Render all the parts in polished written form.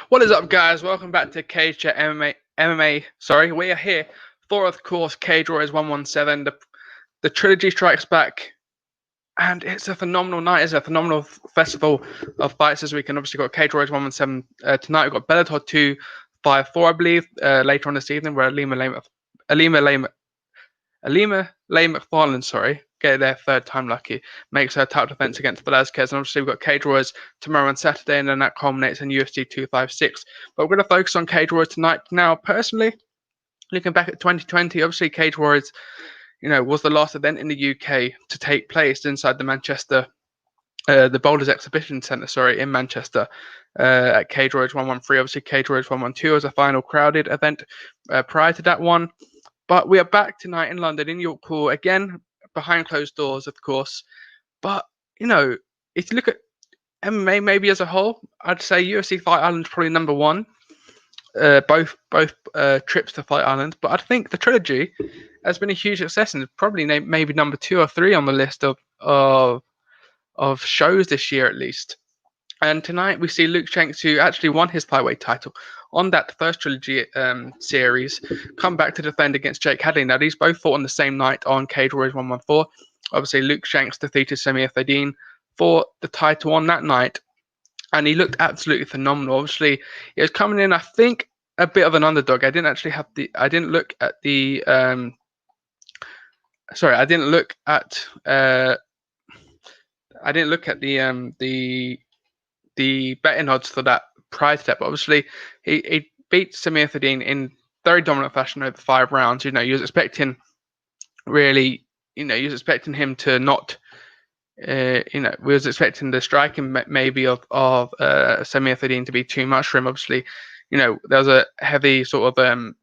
What is up, guys? Welcome back to CageChat MMA. Sorry, we are here for, of course, Cage Warriors 117. The Trilogy strikes back, and it's a phenomenal night. It's a phenomenal festival of fights this weekend. Obviously, we've got Cage Warriors 117 tonight. We've got Bellator 254, I believe, later on this evening, where Alima Lay McFarland, get their third time lucky, makes her title defense against Velasquez. And obviously, we've got Cage Warriors tomorrow on Saturday, and then that culminates in UFC 256. But we're going to focus on Cage Warriors tonight. Now, personally, looking back at 2020, obviously, Cage Warriors, was the last event in the UK to take place inside the Boulders Exhibition Centre, in Manchester, at Cage Warriors 113. Obviously, Cage Warriors 112 was a final crowded event prior to that one. But we are back tonight in London, in York Hall, again, behind closed doors, of course. But, if you look at MMA maybe as a whole, I'd say UFC Fight Island is probably number one. Both trips to Fight Island. But I think the Trilogy has been a huge success and probably maybe number 2 or 3 on the list of shows this year, at least. And tonight we see Luke Shanks, who actually won his flyweight title on that first Trilogy series, come back to defend against Jake Hadley. Now, these both fought on the same night on Cage Warriors 114. Obviously, Luke Shanks defeated Samir Fedin for the title on that night, and he looked absolutely phenomenal. Obviously, he was coming in, I think, a bit of an underdog. I didn't look at the betting odds for that prior to that, but obviously he beat Samir Fedin in very dominant fashion over 5 rounds. You was expecting him to not, we was expecting the striking maybe of Samir Fedin to be too much for him. Obviously, there was a heavy sort of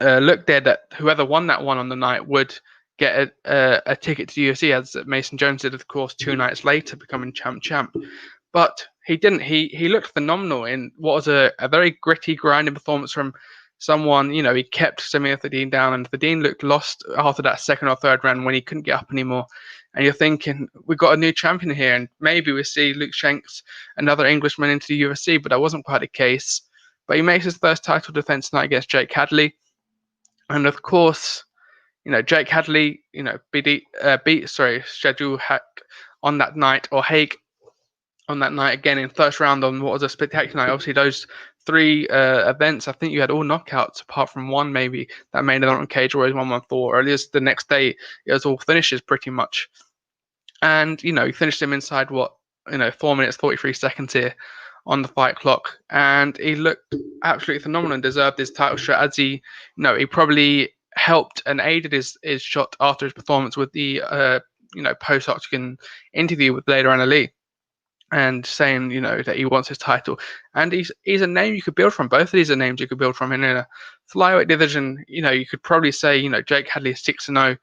look there that whoever won that one on the night would get a ticket to the UFC, as Mason Jones did, of course, 2 nights later, becoming champ. But he didn't. He looked phenomenal in what was a very gritty, grinding performance from someone. He kept Samir Fedin down, and Fedin looked lost after that second or third round when he couldn't get up anymore. And you're thinking, we've got a new champion here, and maybe we see Luke Shanks, another Englishman, into the UFC, but that wasn't quite the case. But he makes his first title defense tonight against Jake Hadley. And of course, Jake Hadley, beat Shadul Hack on that night, or Haig on that night again in first round on what was a spectacular night. Obviously, those 3 events, I think you had all knockouts apart from one maybe that made it on Cage Warriors 114, or at least the next day it was all finishes pretty much. And he finished him inside 4 minutes 43 seconds here on the fight clock, and he looked absolutely phenomenal and deserved his title shot, as he probably helped and aided his shot after his performance with the post-octagon interview with Lader and Ali, and saying that he wants his title. And he's a name you could build from. Both of these are names you could build from. And in a flyweight division, you could probably say Jake Hadley is 6-0,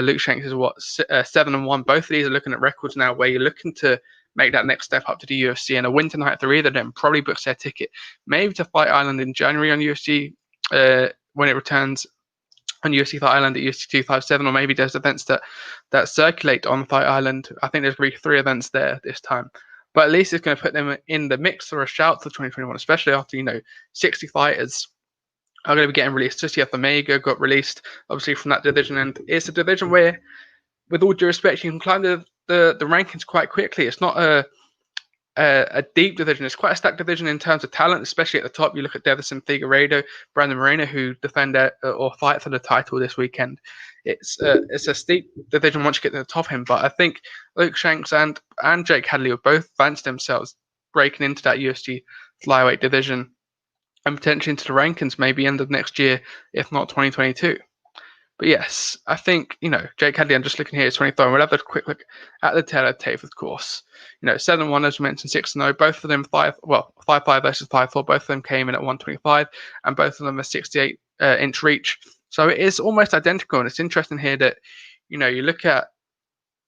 Luke Shanks is 7-1. Both of these are looking at records now where you're looking to make that next step up to the UFC, and a win tonight for either of them probably books their ticket maybe to Fight Island in January on UFC when it returns on UFC Fight Island at UFC 257, or maybe there's events that circulate on Fight Island. I think there's going to be 3 events there this time. But at least it's going to put them in the mix for a shout for 2021, especially after, 60 fighters are going to be getting released. City Omega got released, obviously, from that division. And it's a division where, with all due respect, you can climb the rankings quite quickly. It's not a deep division. It's quite a stacked division in terms of talent, especially at the top. You look at Davison Figueiredo, Brandon Moreno, who defend or fight for the title this weekend. It's a steep division once you get to the top end, but I think Luke Shanks and Jake Hadley have both fancied themselves breaking into that UFC flyweight division and potentially into the rankings maybe end of next year, if not 2022. But yes, I think, Jake Hadley, I'm just looking here, is 24, and we'll have a quick look at the tail of tape, of course. 7-1, as we mentioned, 6-0, both of them 5-5 versus 5-4, both of them came in at 125, and both of them are 68-inch reach. So it is almost identical, and it's interesting here that, you look at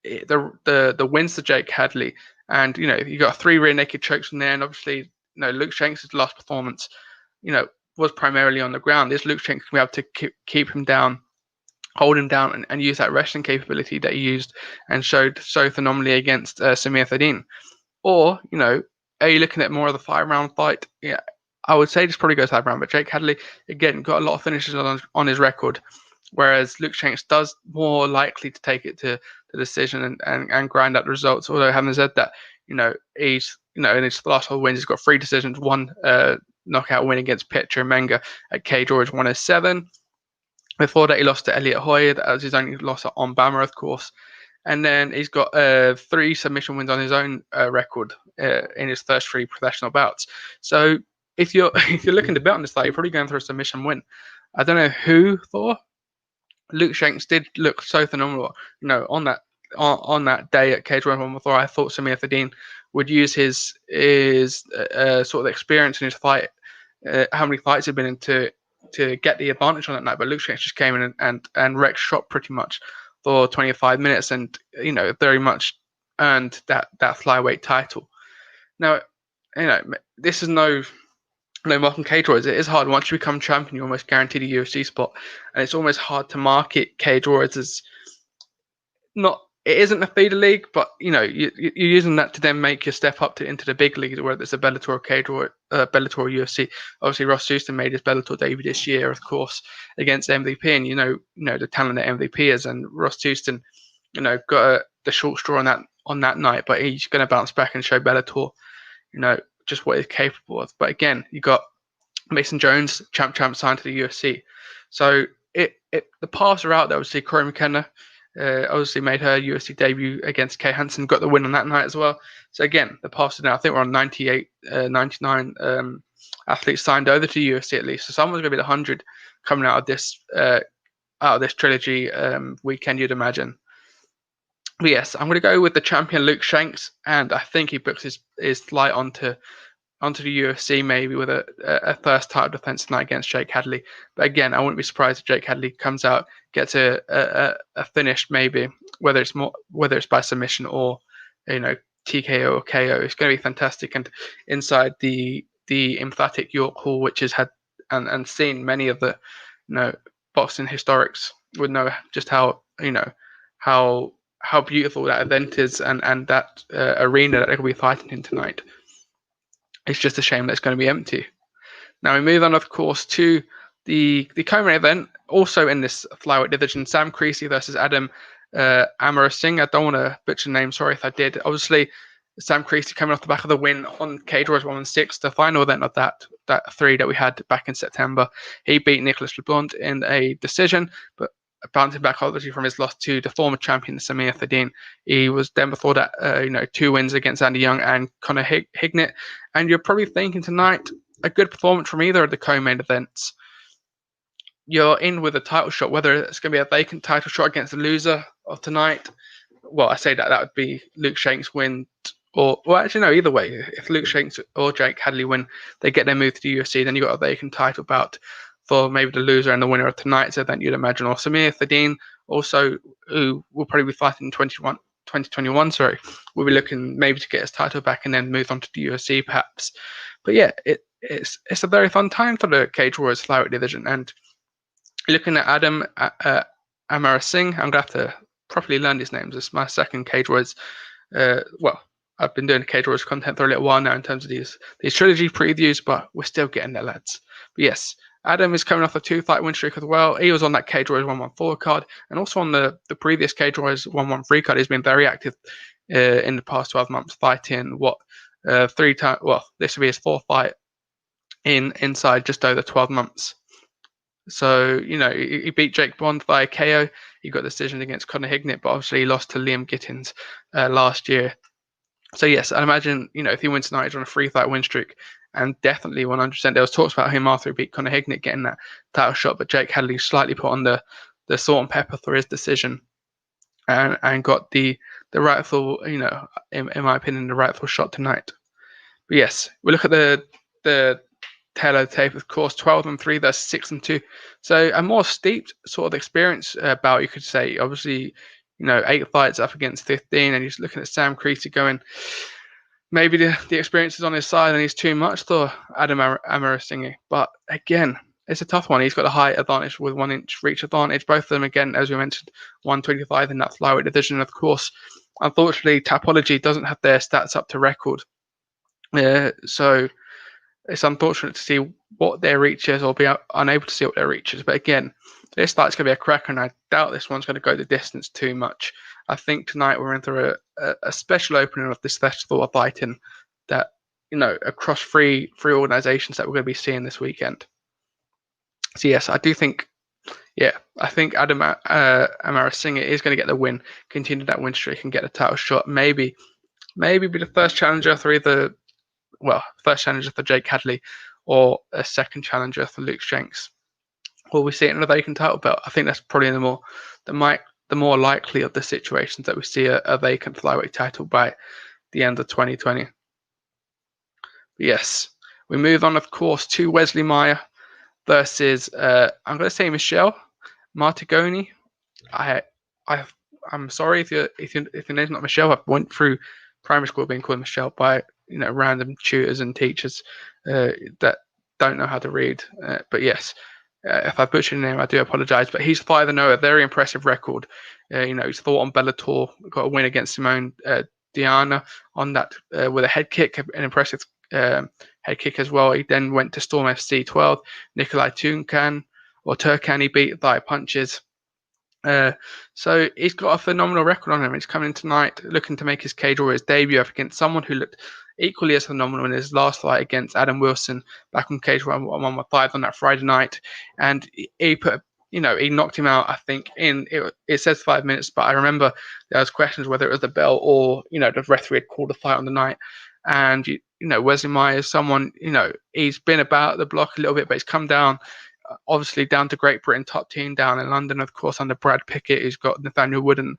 the wins to Jake Hadley, and, you got 3 rear naked chokes in there, and obviously, Luke Shanks' last performance, was primarily on the ground. Is Luke Shanks going to be able to keep him down, hold him down, and use that wrestling capability that he used and showed so phenomenally against Samir Fedin? Or, are you looking at more of the 5-round fight? Yeah, I would say this probably goes high round, but Jake Hadley again got a lot of finishes on his record, whereas Luke Shanks does more likely to take it to the decision and grind out the results. Although having said that, he's in his last 4 wins, he's got 3 decisions, 1 knockout win against Petr Menga at Cage Warriors 107. Before that, he lost to Elliot Hoy. That was his only loss on Bama, of course. And then he's got 3 submission wins on his own record in his first 3 professional bouts. So if you're looking to bet on this fight, you're probably going for a submission win. I don't know who thought Luke Shanks did look so phenomenal. On that day at Cage Warriors 114, I thought Samir Fadin would use his sort of experience in his fight, how many fights he'd been in to get the advantage on that night. But Luke Shanks just came in and wrecked shop pretty much for 25 minutes, and very much earned that flyweight title. Now, this is no marking Cage Warriors. It is hard once you become champion. You're almost guaranteed a UFC spot, and it's almost hard to market Cage Warriors as not. It isn't a feeder league, but you're using that to then make your step up into the big leagues, whether it's a Bellator or Cage or Bellator or UFC. Obviously, Ross Houston made his Bellator debut this year, of course, against MVP, and the talent that MVP is, and Ross Houston, got the short straw on that night, but he's going to bounce back and show Bellator, just what he's capable of. But again, you got Mason Jones, champ signed to the UFC, so the paths are out there. Obviously, Corey McKenna. Obviously made her UFC debut against Kay Hansen, got the win on that night as well. So again, the past now, I think we're on 98, 99 athletes signed over to UFC at least. So someone's going to be the 100 coming out of this trilogy weekend, you'd imagine. But yes, I'm going to go with the champion Luke Shanks, and I think he books his flight onto the UFC maybe with a first title defense tonight against Jake Hadley. But again, I wouldn't be surprised if Jake Hadley comes out, gets a finish maybe, whether it's by submission or TKO or KO. It's going to be fantastic. And inside the emphatic York Hall, which has had and seen many of the boxing historics, would know just how beautiful that event is and that arena that they're going to be fighting in tonight. It's just a shame that it's going to be empty. Now we move on, of course, to the co-main event, also in this flyweight division, Sam Creasy versus Adam Amarasinghe. I don't want to butcher the name, sorry if I did. Obviously, Sam Creasy coming off the back of the win on Cage Warriors 116, the final event of that 3 that we had back in September. He beat Nicolas LeBlanc in a decision, but bouncing back obviously from his loss to the former champion Samir Fadin. He was then before that 2 wins against Andy Young and Conor Hignett. And you're probably thinking tonight a good performance from either of the co-main events. You're in with a title shot, whether it's going to be a vacant title shot against the loser of tonight. Well, I say that would be Luke Shanks win, either way. If Luke Shanks or Jake Hadley win, they get their move to the UFC, then you've got a vacant title bout for maybe the loser and the winner of tonight's event, you'd imagine. Or Samir Fadin, also, who will probably be fighting in 2021, we'll be looking maybe to get his title back and then move on to the UFC perhaps. But yeah, it's a very fun time for the Cage Warriors flyweight division. And looking at Adam Amarasinghe, I'm going to have to properly learn these names. It's my second Cage Warriors. I've been doing Cage Warriors content for a little while now in terms of these trilogy previews, but we're still getting there, lads. But yes, Adam is coming off a 2-fight win streak as well. He was on that Cage Warriors 114 card, and also on the previous Cage Warriors 113 card. He's been very active in the past 12 months, fighting 3 times. Well, this will be his 4th fight inside just over 12 months. So he beat Jake Bond via KO. He got a decision against Conor Hignett, but obviously he lost to Liam Gittins last year. So yes, I'd imagine if he wins tonight, he's on a 3-fight win streak. And definitely 100%. There was talks about him after he beat Conor Hignett getting that title shot, but Jake Hadley slightly put on the salt and pepper for his decision, and got the rightful, in my opinion, the rightful shot tonight. But yes, we look at the tail of the tape, of course, 12-3 versus 6-2. So a more steep sort of experience bout, you could say. Obviously, 8 fights up against 15, and you're looking at Sam Creasy going, maybe the experience is on his side and he's too much for Adam Amarasinghe. But again, it's a tough one. He's got a height advantage with 1-inch reach advantage. Both of them, again, as we mentioned, 125 in that flyweight division. Of course, unfortunately, Tapology doesn't have their stats up to record. So it's unfortunate to see what their reach is, or be unable to see what their reach is. But again, this fight's going to be a cracker, and I doubt this one's going to go the distance too much. I think tonight we're in through a special opening of this festival of fighting that, across three organizations that we're going to be seeing this weekend. So yes, I do think, I think Adam Amarasinghe is going to get the win, continue that win streak, and get a title shot. Maybe be the first challenger for first challenger for Jake Hadley, or a second challenger for Luke Shanks. Will we see it in a vacant title belt? I think that's probably the more likely of the situations that we see a vacant flyweight title by the end of 2020. But yes, we move on, of course, to Wesley Meyer versus I'm going to say Michelle Martigoni. I'm sorry if your name's not Michelle. I went through primary school being called Michelle by random tutors and teachers that don't know how to read. But yes, if I butchered your name, I do apologize. But he's 5-0, a very impressive record. He's fought on Bellator, got a win against Simone Diana on that with a head kick, an impressive head kick as well. He then went to Storm FC 12, Nikolai Turkan, he beat via punches. So he's got a phenomenal record on him. He's coming in tonight looking to make his Cage Warriors debut against someone who looked equally as phenomenal in his last fight against Adam Wilson back on Cage 115 on that Friday night. And he knocked him out, I think, it says 5 minutes, but I remember there was questions whether it was the bell or, the referee had called the fight on the night. And, Wesley Meyer is someone, he's been about the block a little bit, but he's come down, obviously down to Great Britain top team down in London, of course, under Brad Pickett, who's got Nathaniel Wooden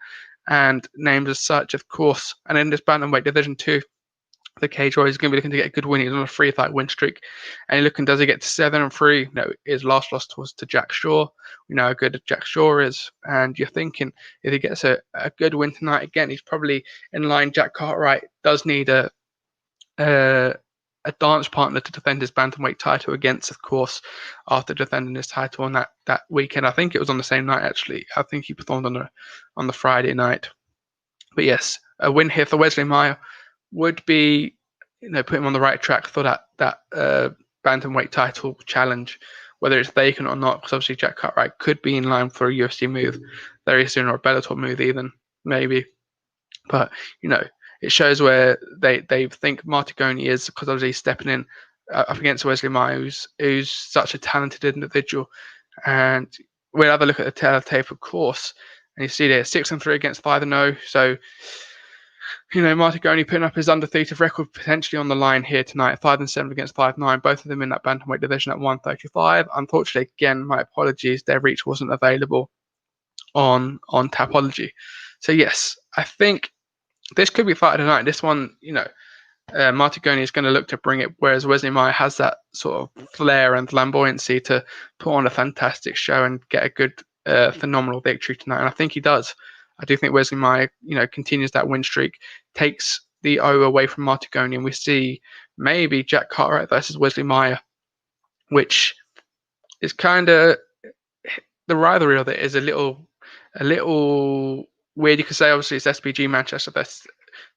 and named as such, of course. And in this bantamweight division too, the Cage Warriors is going to be looking to get a good win. He's on a 3-fight win streak, and looking, does he get to 7-3? No, his last loss was to Jack Shaw. We know how good Jack Shaw is, and you're thinking if he gets a good win tonight again, he's probably in line. Jack Cartwright does need a dance partner to defend his bantamweight title against, of course, after defending his title on that weekend. I think it was on the same night, actually. I think he performed on the Friday night. But yes, a win here for Wesley Meyer would be, put him on the right track for that bantamweight title challenge, whether it's vacant or not, because obviously Jack Cartwright could be in line for a UFC move very soon, or a Bellator move even, maybe. But, it shows where they think Martigoni is, because obviously he's stepping in up against Wesley Meyer, who's such a talented individual. And we'll have a look at the tape, of course, and you see there 6-3 against 5-0. So, Martigoni putting up his undefeated record potentially on the line here tonight, 5-7 against 5-9, both of them in that bantamweight division at 135. Unfortunately, again, my apologies, their reach wasn't available on Tapology. So yes, I think this could be fight tonight. This one, Martigoni is going to look to bring it, whereas Wesley Meyer has that sort of flair and flamboyancy to put on a fantastic show and get a good, phenomenal victory tonight. And I think he does. I do think Wesley Meyer, continues that win streak, takes the O away from Martigoni, and we see maybe Jack Cartwright versus Wesley Meyer, which is kind of, the rivalry of it is a little weird. You could say obviously it's SPG Manchester, that's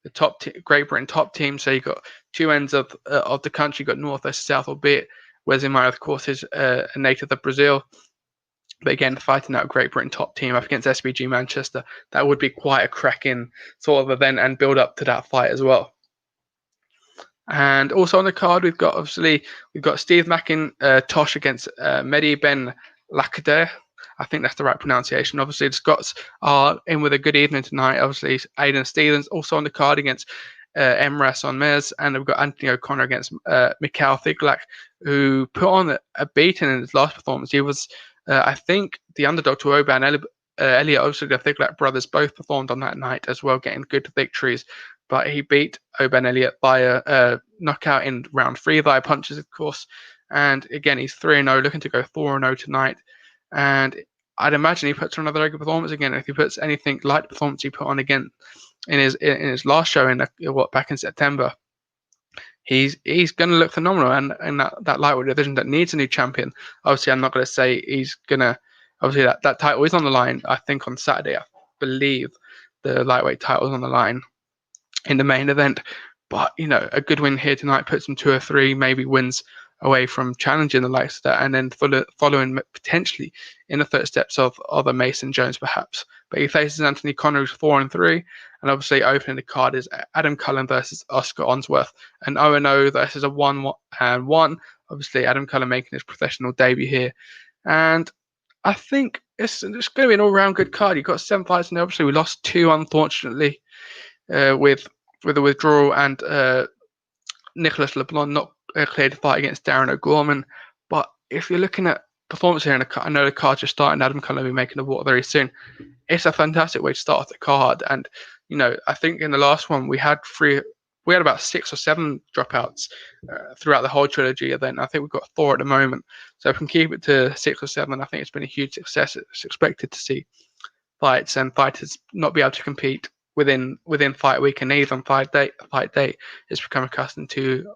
the top Great Britain top team. So you got two ends of the country, you got north versus south, albeit Wesley Meyer, of course, is a native of Brazil. But again, fighting out Great Britain top team up against SPG Manchester, that would be quite a cracking sort of event and build up to that fight as well. And also on the card, we've got Steve McIntosh against Mehdi Ben Lakader. I think that's the right pronunciation. Obviously, the Scots are in with a good evening tonight. Obviously, Aidan Stevens also on the card against Emras Onmez, and we've got Anthony O'Connor against Mikhail Thiglak, who put on a beating in his last performance. He was, I think, the underdog to Oban Elliott. Obviously, the Thiglak brothers both performed on that night as well, getting good victories. But he beat Oban Elliott by a knockout in round 3 via punches, of course. And again, he's 3-0, looking to go 4-0 tonight. And I'd imagine he puts on another very good performance again. If he puts anything like the performance he put on again in his last show back in September, he's going to look phenomenal. And in that lightweight division that needs a new champion, obviously I'm not going to say he's going to. Obviously that title is on the line. I think on Saturday, I believe the lightweight title is on the line in the main event. But a good win here tonight puts him 2 or 3, maybe wins away from challenging the likes of that, and then following potentially in the footsteps of other Mason Jones perhaps. But he faces Anthony Conor, who's 4-3, and obviously opening the card is Adam Cullen versus Oscar Onsworth, an 0-0 versus a 1-1. Obviously, Adam Cullen making his professional debut here, and I think it's going to be an all-round good card. You've got 7 fights, and obviously we lost 2, unfortunately, with a withdrawal, and Nicholas LeBlanc not cleared to fight against Darren O'Gorman. But if you're looking at performance here, and I know the card just started, and Adam Cullen will be making the water very soon. It's a fantastic way to start off the card, and I think in the last one we had about 6 or 7 dropouts throughout the whole trilogy event. I think we've got 4 at the moment, so if we can keep it to 6 or 7, I think it's been a huge success. It's expected to see fights and fighters not be able to compete within fight week and even fight day is become accustomed to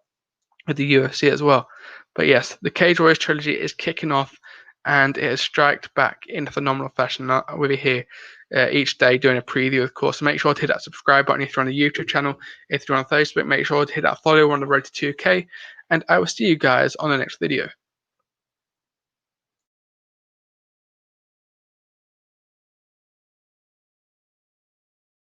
with the UFC as well. But yes, the Cage Warriors trilogy is kicking off, and it has striked back in a phenomenal fashion. We'll be here each day doing a preview, of course. So make sure to hit that subscribe button if you're on the YouTube channel. If you're on Facebook, make sure to hit that follow. We're on the road to 2K, and I will see you guys on the next video.